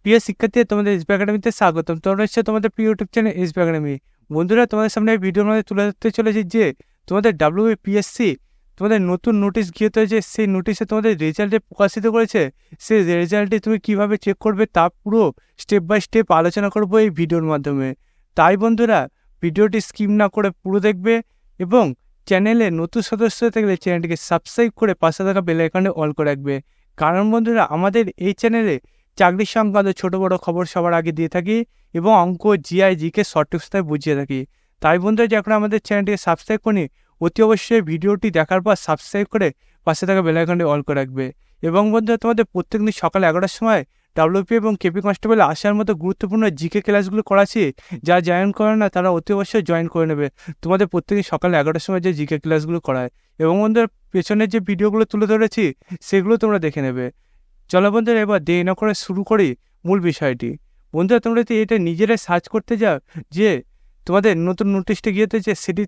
প্রিয় শিক্ষার্থী, তোমাদের এসবি একাডেমিতে স্বাগতম। তোমরা হচ্ছে তোমাদের প্রিয় ইউটিউব চ্যানেল এসবি একাডেমি। বন্ধুরা, তোমাদের সামনে এই ভিডিওর মধ্যে তুলে ধরতে চলেছি যে তোমাদের WBPSC তোমাদের নতুন নোটিশ গিয়ে হয়েছে, সেই নোটিশে তোমাদের রেজাল্টে প্রকাশিত করেছে। সেই রেজাল্টে তুমি কিভাবে চেক করবে তা পুরো স্টেপ বাই স্টেপ আলোচনা করবো এই ভিডিওর মাধ্যমে। তাই বন্ধুরা, ভিডিওটি স্কিপ না করে পুরো দেখবে এবং চ্যানেলে নতুন সদস্য থাকলে চ্যানেলটিকে সাবস্ক্রাইব করে পাশে থাকা বেল আইকনে অল করে রাখবে। কারণ বন্ধুরা, আমাদের এই চ্যানেলে চাকরির সংক্রান্ত ছোটো বড়ো খবর সবার আগে দিয়ে থাকি এবং অঙ্ক, জিআই, জিকে শর্ট টিপসটাই বুঝিয়ে থাকি। তাই বন্ধুরা, যখন আমাদের চ্যানেলটিকে সাবস্ক্রাইব করি, অতি অবশ্যই ভিডিওটি দেখার পর সাবস্ক্রাইব করে পাশে থাকা বেল আইকনটি অল করে রাখবে। এবং বন্ধুরা, তোমাদের প্রত্যেকদিন সকাল 11টার সময় WP এবং কেপি কনস্টেবলে আসার মতো গুরুত্বপূর্ণ জিকে ক্লাসগুলো করাচ্ছি। যা জয়েন করে না তারা অতি অবশ্যই জয়েন করে নেবে। তোমাদের প্রত্যেকদিন সকাল 11টার সময় যে জিকে ক্লাসগুলো করায় এবং বন্ধুরা, পেছনের যে ভিডিওগুলো তুলে ধরেছি সেগুলো তোমরা দেখে নেবে। চলো বন্ধুরা, এবার দেরি না করে শুরু করি মূল বিষয়টি। বন্ধুরা, তোমরা যদি এটা নিজেরাই সার্চ করতে যাও যে তোমাদের নতুন নোটিশটা গিয়েছে সেটি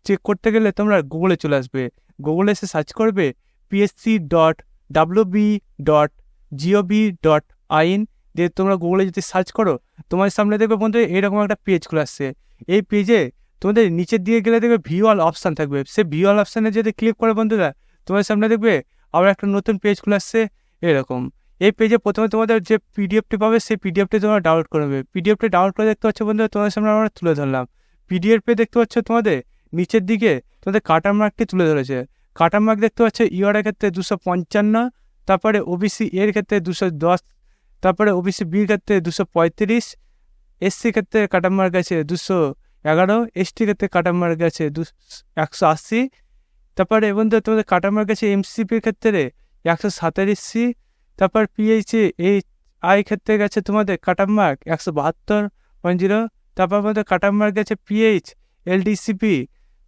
চেক করতে গেলে তোমরা গুগলে চলে আসবে। গুগলে এসে সার্চ করবে psc.wb.gov.in দিয়ে তোমরা গুগলে যদি সার্চ করো, তোমার সামনে দেখবে বন্ধু এরকম একটা পেজ খুলে আসছে। এই পেজে তোমাদের নিচের দিকে গেলে দেখবে ভিউ অল অপশান থাকবে। সেই ভিউ অল অপশানে যদি ক্লিক করে বন্ধুরা, তোমার সামনে দেখবে আবার একটা নতুন পেজ খুলে আসছে এরকম। এই পেজে প্রথমে তোমাদের যে পিডিএফটি পাবে সেই পিডিএফটি তোমরা ডাউনলোড করে নেবে। পিডিএফটি ডাউনলোড করে দেখতে পাচ্ছ বন্ধুরা, তোমাদের সামনে আমরা তুলে ধরলাম। পিডিএফে দেখতে পাচ্ছ তোমাদের নিচের দিকে তোমাদের কাটার মার্কটি তুলে ধরেছে। কাটার মার্ক দেখতে পাচ্ছ ইউআর এর ক্ষেত্রে 255, তারপরে ওবিসি এর ক্ষেত্রে 210, তারপরে ওবিসি বির ক্ষেত্রে 235, এসসি ক্ষেত্রে কাটার মার্ক আছে 211, এসটি ক্ষেত্রে কাটার মার্ক আছে 180, তারপরে বন্ধুরা তোমাদের কাটার মার্ক আছে এমসিপির ক্ষেত্রে 147C, তারপর পিএইচে এই আই ক্ষেত্রে গেছে তোমাদের কাটার মার্ক 172.0, তারপর আমাদের কাটার মার্ক গেছে পিএইচ এলডিসিপি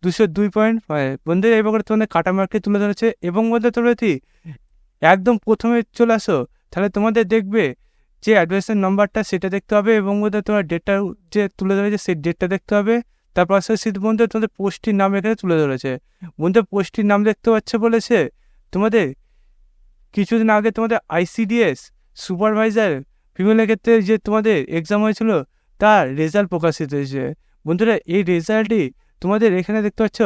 202.5। বন্ধুরা, এইভাবে তোমাদের কাটার মার্কটি তুলে ধরেছে। এবং বন্ধুরা, তোমরা যদি একদম প্রথমে চলে আসো তাহলে তোমাদের দেখবে যে অ্যাডমিশন নাম্বারটা সেটা দেখতে হবে এবং বন্ধুরা তোমার ডেটটা যে তুলে ধরেছে সেই ডেটটা দেখতে হবে। তারপর বন্ধুরা তোমাদের পোস্টটির নাম এখানে তুলে ধরেছে। বন্ধুরা, পোস্টটির নাম দেখতে পাচ্ছে বলেছে তোমাদের কিছুদিন আগে তোমাদের ICDS সুপারভাইজার ফিমেলের ক্ষেত্রে যে তোমাদের এক্সাম হয়েছিল তার রেজাল্ট প্রকাশিত হয়েছে। বন্ধুরা, এই রেজাল্টটি তোমাদের এখানে দেখতে পাচ্ছ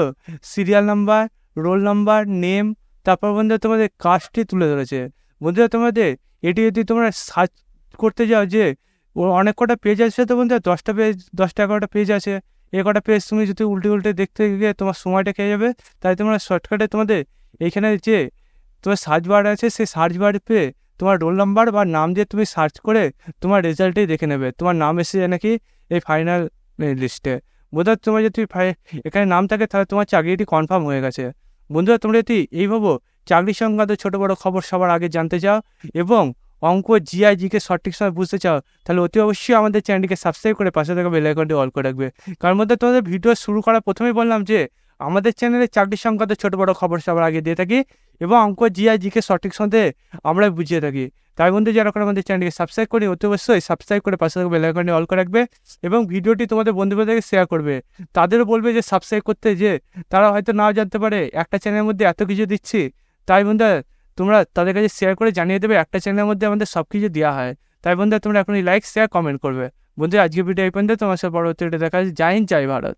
serial number, roll number, name, তারপর বন্ধুরা তোমাদের কাস্টটি তুলে ধরেছে। বন্ধুরা, তোমাদের এটি যদি তোমরা সার্চ করতে যাও যে অনেক কটা পেজ আছে, তো বন্ধুরা 10টা পেজ, 10টা 11টা পেজ আছে। এই কটা পেজ তুমি যদি উল্টে দেখতে গিয়ে তোমার সময়টা খেয়ে যাবে। তাই তোমরা শর্টকাটে তোমাদের এইখানে যে তোমার সার্চ বার আছে সেই সার্চ বার পেয়ে তোমার রোল নাম্বার বা নাম দিয়ে তুমি সার্চ করে তোমার রেজাল্টেই দেখে নেবে তোমার নাম এসে নাকি এই ফাইনাল লিস্টে। বন্ধুরা, তোমার যদি এখানে নাম থাকে তাহলে তোমার চাকরিটি কনফার্ম হয়ে গেছে। বন্ধুরা, তোমরা যদি এইভাবে চাকরি সংক্রান্ত ছোটো বড়ো খবর সবার আগে জানতে চাও এবং অঙ্ক, জিআই, জিকে সঠিক সময় বুঝতে চাও তাহলে অতি অবশ্যই আমাদের চ্যানেলটিকে সাবস্ক্রাইব করে পাশে থাকা বেল আইকনটি অল করে রাখবে। কারণ মধ্যে তোমাদের ভিডিও শুরু করার প্রথমেই বললাম যে আমাদের চ্যানেলে চাকরি সংক্রান্ত ছোটো বড়ো খবর সবার আগে দিয়ে থাকি এবং অঙ্ক, জিআই, জিকে সঠিক সময়ে আমরা বুঝিয়ে থাকি। তাই বন্ধু, যারা করে আমাদের চ্যানেলকে সাবস্ক্রাইব করি অতি অবশ্যই সাবস্ক্রাইব করে পাশে থাকা বেল আইকনটি অল করে রাখবে এবং ভিডিওটি তোমাদের বন্ধুবান্ধবকে শেয়ার করবে। তাদেরও বলবে যে সাবস্ক্রাইব করতে, যে তারা হয়তো নাও জানতে পারে একটা চ্যানেলের মধ্যে এত কিছু দিচ্ছি। তাই বন্ধুরা, তোমরা তাদের কাছে শেয়ার করে জানিয়ে দেবে একটা চ্যানেলের মধ্যে আমাদের সব কিছু দেওয়া হয়। তাই বন্ধুরা, তোমরা এখনই লাইক, শেয়ার, কমেন্ট করবে। বন্ধুরা, আজকে ভিডিও এই পর্যন্ত। তোমার সাথে পরবর্তী দেখা যাচ্ছে। জয় হিন্দ, জয় ভারত।